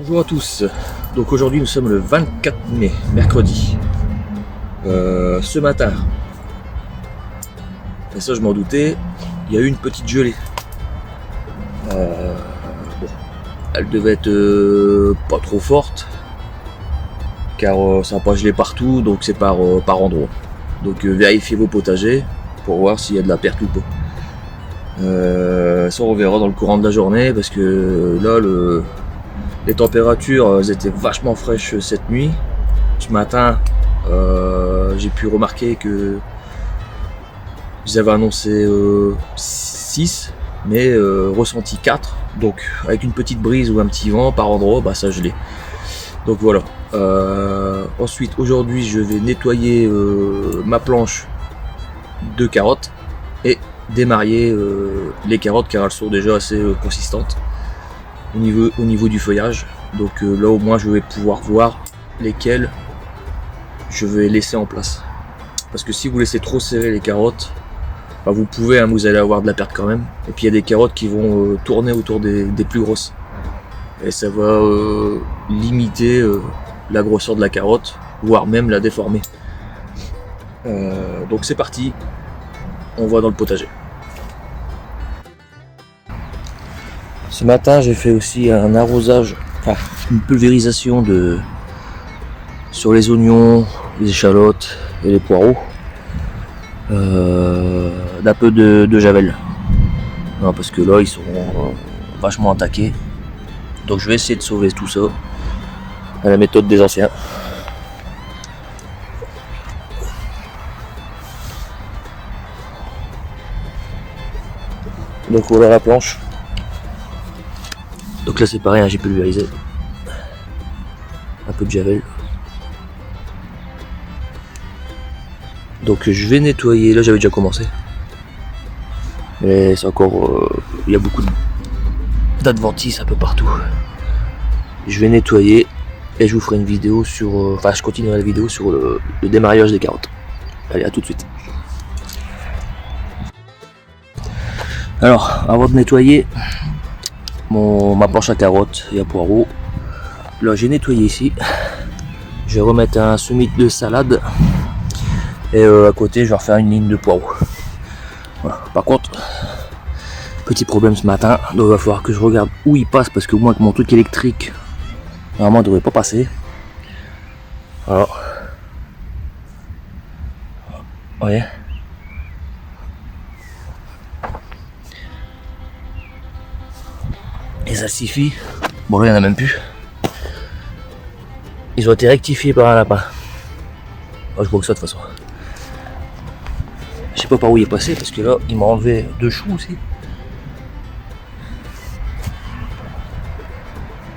Bonjour à tous, donc aujourd'hui nous sommes le 24 mai, mercredi. Ce matin, et ça je m'en doutais, il y a eu une petite gelée. Bon, elle devait être pas trop forte, car ça n'a pas gelé partout, donc c'est par endroit. Donc vérifiez vos potagers pour voir s'il y a de la perte ou pas. Ça on verra dans le courant de la journée, parce que là les températures elles étaient vachement fraîches cette nuit. Ce matin, j'ai pu remarquer que ils avaient annoncé 6, mais ressenti 4. Donc avec une petite brise ou un petit vent par endroit, bah ça gelait. Donc voilà. Ensuite, aujourd'hui, je vais nettoyer ma planche de carottes et démarier les carottes, car elles sont déjà assez consistantes au niveau du feuillage. Donc là au moins je vais pouvoir voir lesquelles je vais laisser en place. Parce que si vous laissez trop serrer les carottes, bah vous pouvez, vous allez avoir de la perte quand même. Et puis il y a des carottes qui vont tourner autour des plus grosses. Et ça va limiter la grosseur de la carotte, voire même la déformer. Donc c'est parti, on va dans le potager. Ce matin j'ai fait aussi un arrosage, une pulvérisation sur les oignons, les échalotes et les poireaux, d'un peu de javel. Non, parce que là ils sont vachement attaqués. Donc je vais essayer de sauver tout ça à la méthode des anciens. Donc voilà la planche. Donc là c'est pareil, j'ai pulvérisé un peu de javel. Donc je vais nettoyer, là j'avais déjà commencé. Mais c'est encore, il y a beaucoup d'adventices un peu partout. Je vais nettoyer et je vous ferai une vidéo sur, je continuerai la vidéo sur le démarrage des carottes. Allez, à tout de suite. Alors, avant de nettoyer ma planche à carottes et à poireaux, là j'ai nettoyé ici. Je vais remettre un semis de salade et à côté je vais refaire une ligne de poireaux. Voilà. Par contre, petit problème ce matin, donc il va falloir que je regarde où il passe, parce que moi avec mon truc électrique, normalement il ne devrait pas passer. Alors, vous voyez, et ça suffit. Bon là il n'y en a même plus. Ils ont été rectifiés par un lapin. Oh, je vois que ça de toute façon. Je sais pas par où il est passé, parce que là il m'a enlevé 2 choux aussi.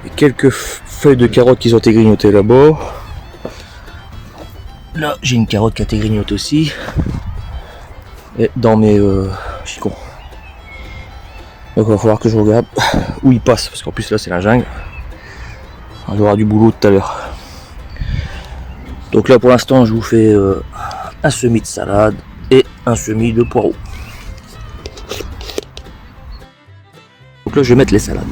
Et quelques feuilles de carottes qui ont été grignotées là-bas. Là j'ai une carotte qui a été grignotée aussi. Et dans mes chicons. Donc il va falloir que je regarde où il passe, parce qu'en plus là c'est la jungle. On aura du boulot tout à l'heure. Donc là pour l'instant je vous fais un semis de salade et un semis de poireaux. Donc là je vais mettre les salades.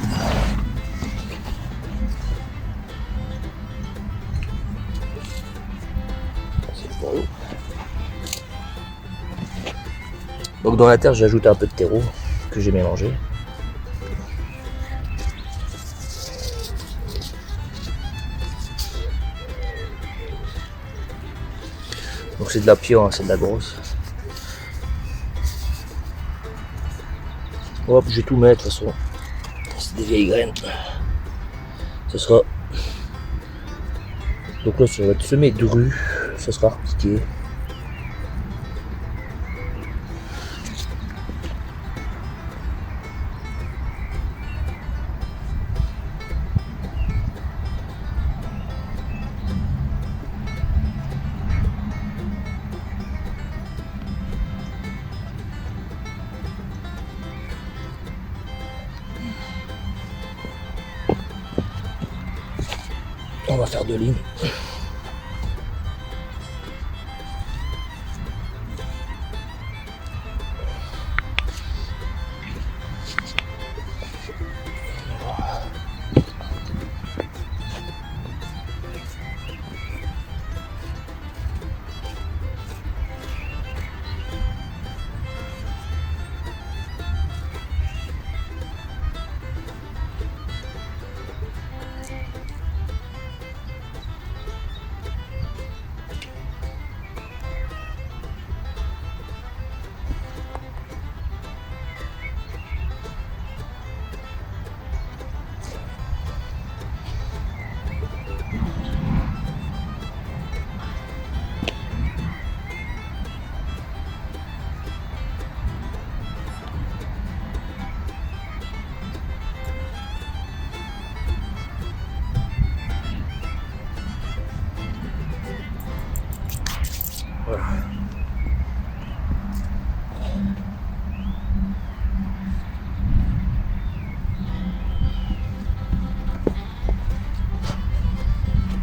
Donc dans la terre j'ai ajouté un peu de terreau que j'ai mélangé. Donc c'est de la pure, c'est de la grosse. Hop, je vais tout mettre de toute façon. C'est des vieilles graines. Ce sera. Donc là ça va être semé de rue, ça sera repiqué. On va faire 2 lignes.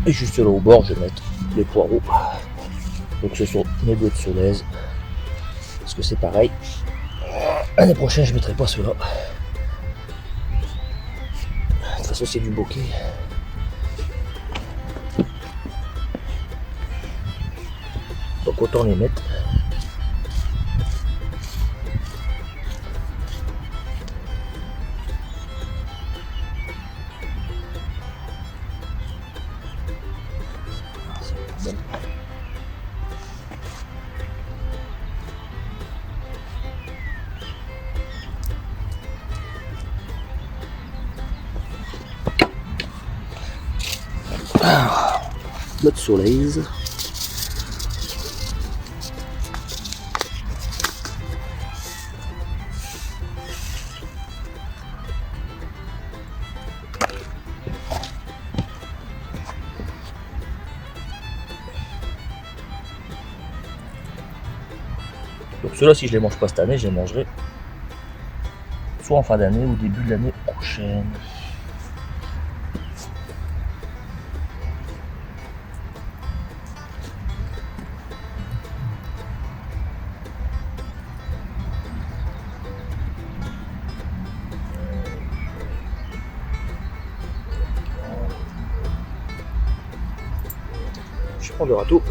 Et juste là au bord, je vais mettre les poireaux. Donc ce sont mes bleus de Solèze. Parce que c'est pareil. L'année prochaine, je ne mettrai pas ceux-là. De toute façon, c'est du bokeh. Donc autant les mettre. Notre soleil. Donc ceux-là, si je les mange pas cette année, je les mangerai soit en fin d'année ou début de l'année prochaine. Je prends le râteau.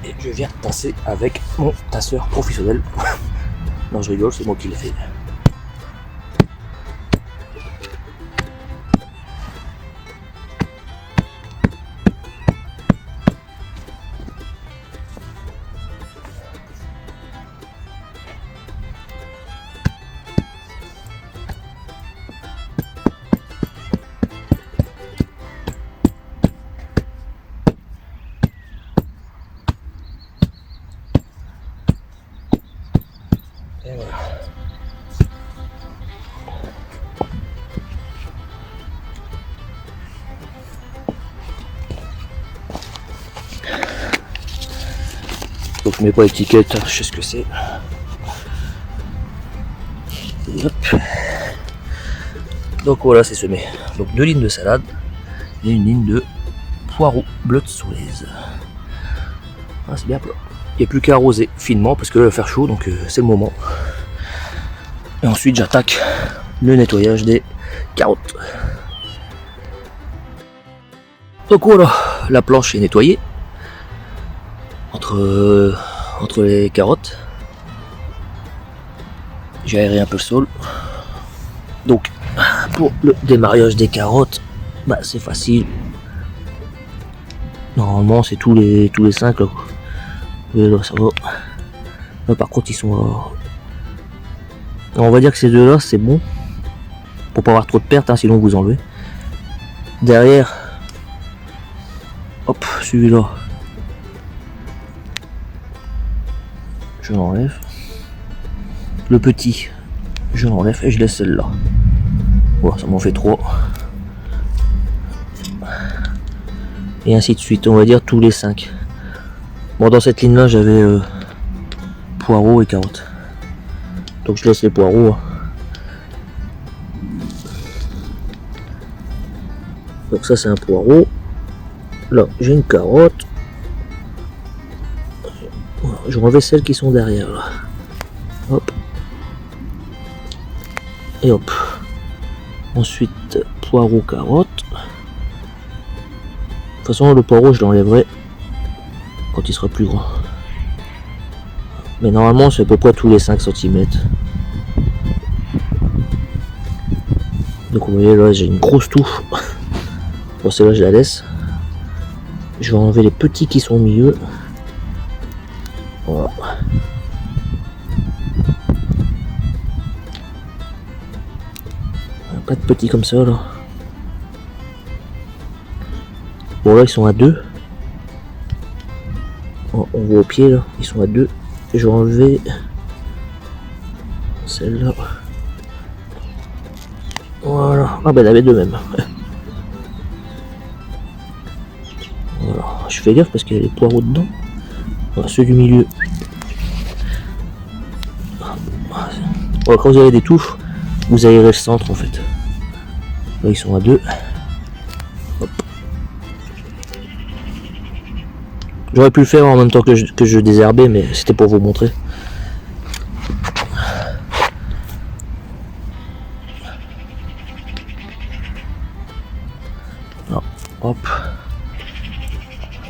Et je viens tasser avec mon tasseur professionnel. Non, je rigole, c'est moi qui l'ai fait. Et voilà. Donc je mets pas l'étiquette, je sais ce que c'est. Hop. Donc voilà, c'est semé. Donc 2 lignes de salade et une ligne de poireaux bleus de Solèze. Ah, c'est bien plat. Il n'y a plus qu'à arroser finement parce que là il va faire chaud, donc c'est le moment. Et ensuite j'attaque le nettoyage des carottes. Donc voilà, la planche est nettoyée entre les carottes. J'ai aéré un peu le sol. Donc pour le démarrage des carottes, bah, c'est facile. Normalement c'est tous les 5 là. Et là ça va. Là par contre ils sont on va dire que ces deux là c'est bon. Pour pas avoir trop de pertes, hein, sinon vous enlevez. Derrière, hop, celui-là, je l'enlève. Le petit, je l'enlève et je laisse celle-là. Voilà, ça m'en fait 3. Et ainsi de suite, on va dire tous les 5. Bon, dans cette ligne-là, j'avais poireaux et carottes. Donc je laisse les poireaux. Donc ça c'est un poireau. Là j'ai une carotte. Voilà, je renlève celles qui sont derrière là. Hop. Et hop. Ensuite poireau, carotte. De toute façon le poireau je l'enlèverai quand il sera plus grand. Mais normalement c'est à peu près tous les 5 cm. Donc vous voyez là j'ai une grosse touffe. Bon celle-là je la laisse. Je vais enlever les petits qui sont au milieu. Voilà. Pas de petits comme ça là. Bon là ils sont à 2. On voit au pied là, ils sont à 2. Je vais enlever celle-là. Voilà. Ah ben elle avait 2 même. Voilà. Je fais gaffe parce qu'il y a des poireaux dedans. Voilà, ceux du milieu. Voilà, quand vous avez des touffes, vous aérez le centre en fait. Là ils sont à 2. Hop. J'aurais pu le faire en même temps que je désherbais, mais c'était pour vous montrer. Alors, hop.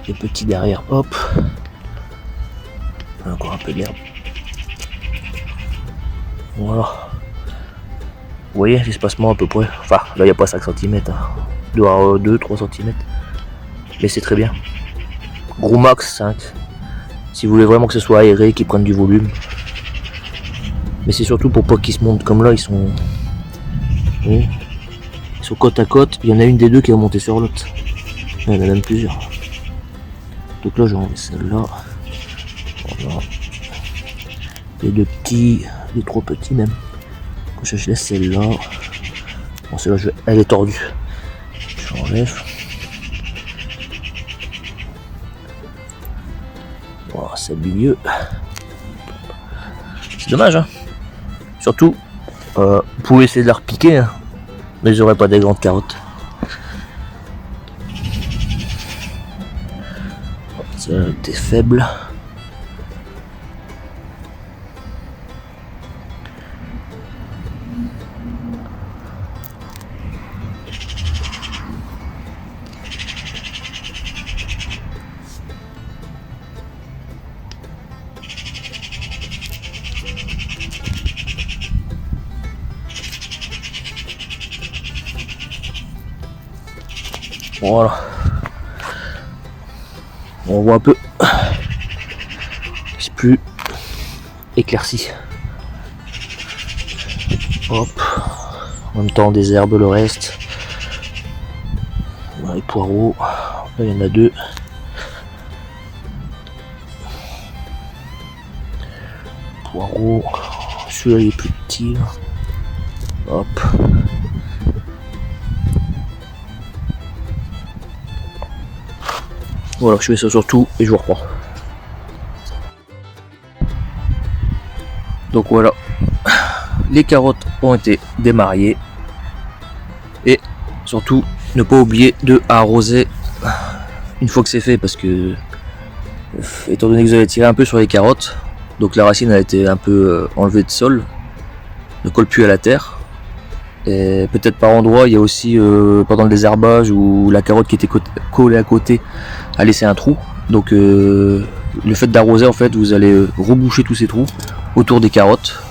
Les petits derrière, hop. Encore un peu d'herbe. Voilà. Vous voyez l'espacement à peu près. Enfin, là il n'y a pas 5 cm. Hein. Il doit avoir 2-3 cm. Mais c'est très bien. Gros max 5. Si vous voulez vraiment que ce soit aéré, qu'ils prennent du volume. Mais c'est surtout pour pas qu'ils se montent comme là, ils sont. Oui. Ils sont côte à côte. Il y en a une des deux qui va monter sur l'autre. Il y en a même plusieurs. Donc là, je vais enlever celle-là. Voilà. Les deux petits, les trois petits même. Comme ça, je laisse celle-là. Bon, celle-là, elle est tordue. J'enlève. Voilà, c'est le milieu. C'est dommage, hein. Surtout, vous pouvez essayer de la repiquer, hein, mais j'aurais pas des grandes carottes. Ça était faible. Voilà. On voit un peu. C'est plus éclairci. Hop. En même temps, on désherbe le reste. Voilà, les poireaux. Là, il y en a 2. Poireaux. Celui-là, il est plus petit. Hop. Voilà, je fais ça sur tout et je vous reprends. Donc voilà, les carottes ont été démariées. Et surtout, ne pas oublier de arroser une fois que c'est fait, parce que étant donné que vous avez tiré un peu sur les carottes, donc la racine a été un peu enlevée de sol, ne colle plus à la terre. Et peut-être par endroit, il y a aussi pendant le désherbage où la carotte qui était collée à côté a laissé un trou. Donc le fait d'arroser, en fait, vous allez reboucher tous ces trous autour des carottes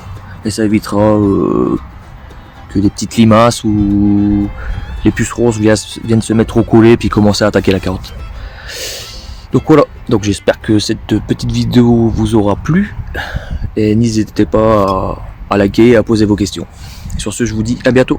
et ça évitera que des petites limaces ou les pucerons viennent se mettre au collet puis commencer à attaquer la carotte. Donc voilà, donc j'espère que cette petite vidéo vous aura plu et n'hésitez pas à liker et à poser vos questions. Sur ce, je vous dis à bientôt.